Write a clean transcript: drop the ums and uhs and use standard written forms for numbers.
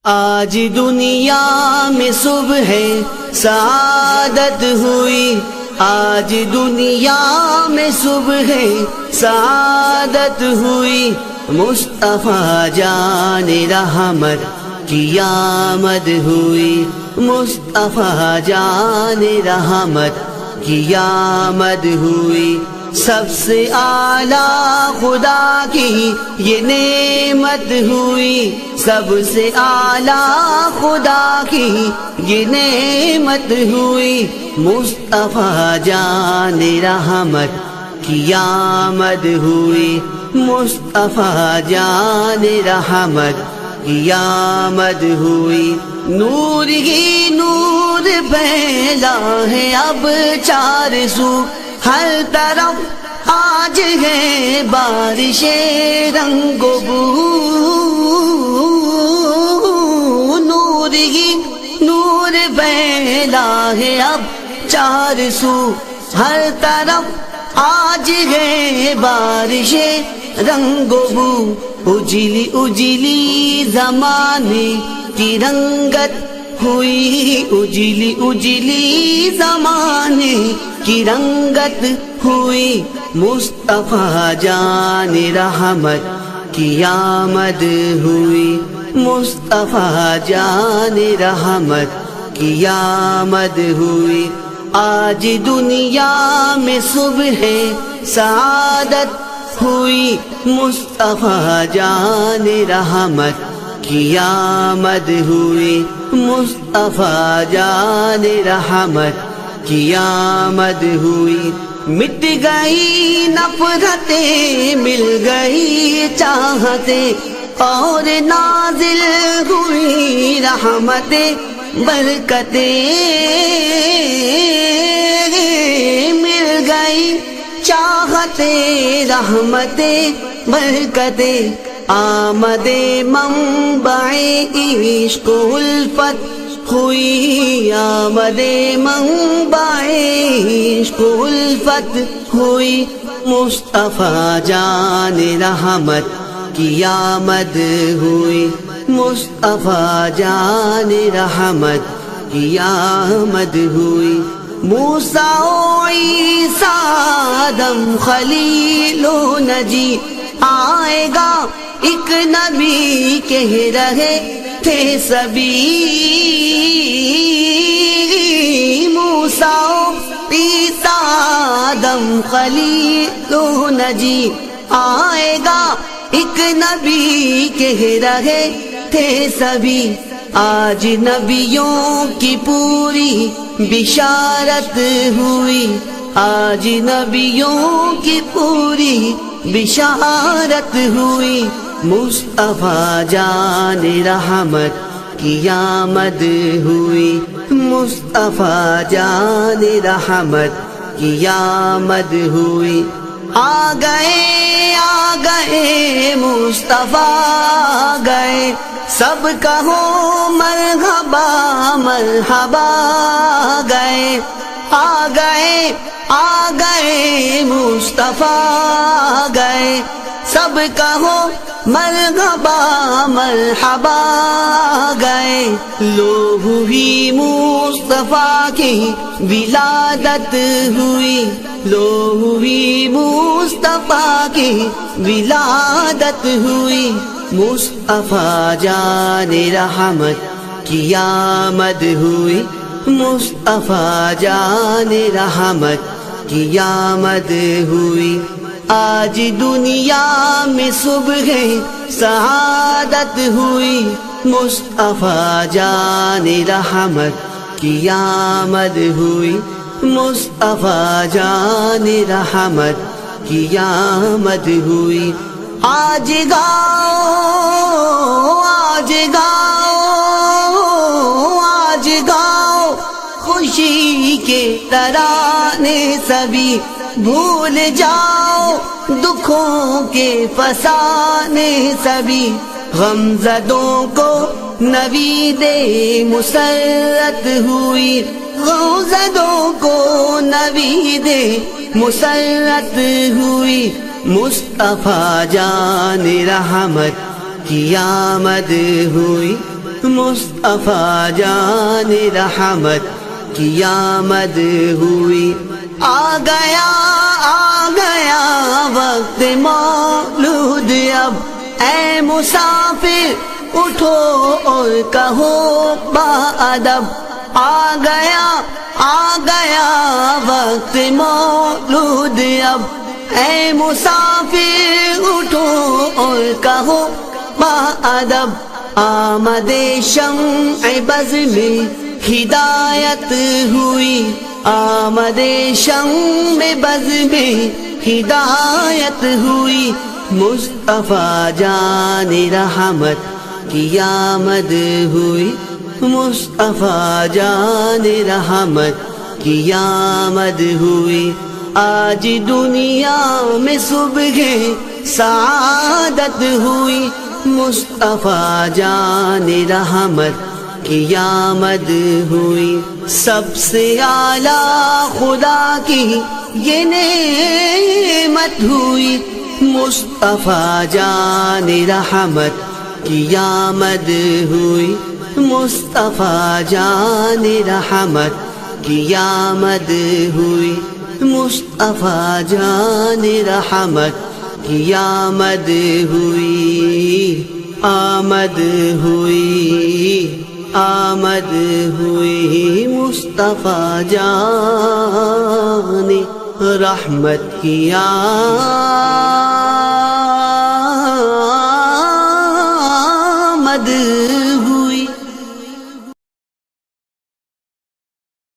آج دنیا میں صبح سعادت ہوئی، آج دنیا میں صبح سعادت ہوئی، مصطفیٰ جان رحمت کی آمد ہوئی، مصطفیٰ جان رحمت کی آمد ہوئی۔ سب سے اعلیٰ خدا کی یہ نعمت ہوئی، سب سے اعلیٰ خدا کی یہ نعمت ہوئی، مصطفیٰ جان رحمت کی آمد ہوئی، مصطفیٰ جان رحمت کی آمد ہوئی۔ نور ہی نور پھیلا ہے اب چار سو، ہر طرف آج ہے بارش رنگ و بو، نور ہی نور پھیلا ہے اب چار سو، ہر طرف آج ہے بارش رنگ و بو، اجلی اجلی زمانے کی رنگت ہوئی، اجلی اجلی زمانے کی رنگت ہوئی، مصطفیٰ جان رحمت کی آمد ہوئی، مصطفیٰ جان رحمت کی آمد ہوئی۔ آج دنیا میں صبح سعادت ہوئی، مصطفیٰ جان رحمت کی آمد ہوئی، مصطفیٰ جان رحمت کی آمد ہوئی۔ مٹ گئی نفرتیں، مل گئی چاہتیں، اور نازل ہوئی رحمتیں برکتیں، مل گئی چاہتیں رحمتیں برکتیں، آمد منبع عشق و الفت ہوئی، آمد منبع عشق و الفت ہوئی، مصطفیٰ جان رحمت کی آمد ہوئی، مصطفیٰ جان رحمت کی آمد ہوئی۔ موسیٰ و عیسیٰ آدم خلیل و نجی، آئے گا ایک نبی کہہ رہے تھے سبھی، موسیٰ و عیسیٰ آدم خلیل و نجی، آئے گا ایک نبی کہہ رہے تھے سبھی، آج نبیوں کی پوری بشارت ہوئی، آج نبیوں کی پوری بشارت ہوئی، مصطفیٰ جان رحمت کی آمد ہوئی، مصطفیٰ جان رحمت کی آمد ہوئی۔ آ گئے مصطفیٰ آ گئے، سب کہو مرحبا مرحبا، آ گئے مصطفیٰ آ گئے، سب کہو مرحبا مرحبا گئے۔ لو ہوئی مصطفیٰ کی ولادت ہوئی، لو ہوئی مصطفیٰ کی ولادت ہوئی، مصطفیٰ جان رحمت کی آمد ہوئی، مصطفیٰ جان رحمت کی آمد ہوئی۔ آج دنیا میں صبح سعادت ہوئی، مصطفیٰ جان رحمت کی آمد ہوئی، مصطفیٰ جان رحمت کی آمد ہوئی۔ آج گاؤ آج گاؤ آج گاؤ خوشی کے ترانے سبھی، بھول جاؤ دکھوں کے فسانے سبھی، غمزدوں کو نوید مسرت ہوئی، غمزدوں کو نوید مسرت ہوئی، مصطفیٰ جان رحمت کی آمد ہوئی، مصطفیٰ جان رحمت کی آمد ہوئی. آ گیا وقت مولود اب، اے مسافر اٹھو اور کہو با ادب. آ گیا وقت مولود اب، اے مسافر اٹھو اور کہو با ادب. آمد شمع بز میں ہدایت ہوئی، آمد شمع بز میں ہدایت ہوئی. مصطفیٰ جان رحمت کی آمد ہوئی، مصطفیٰ جان رحمت کی آمد ہوئی. آج دنیا میں صبح سعادت ہوئی، مصطفیٰ جان رحمت کی آمد ہوئی. سب سے اعلیٰ خدا کی یہ نعمت ہوئی، مصطفیٰ جان رحمت کی آمد ہوئی. مصطفیٰ جان رحمت کی آمد ہوئی، مصطفیٰ جان رحمت کی آمد ہوئی. آمد ہوئی، آمد ہوئی، مصطفیٰ جان رحمت کی آمد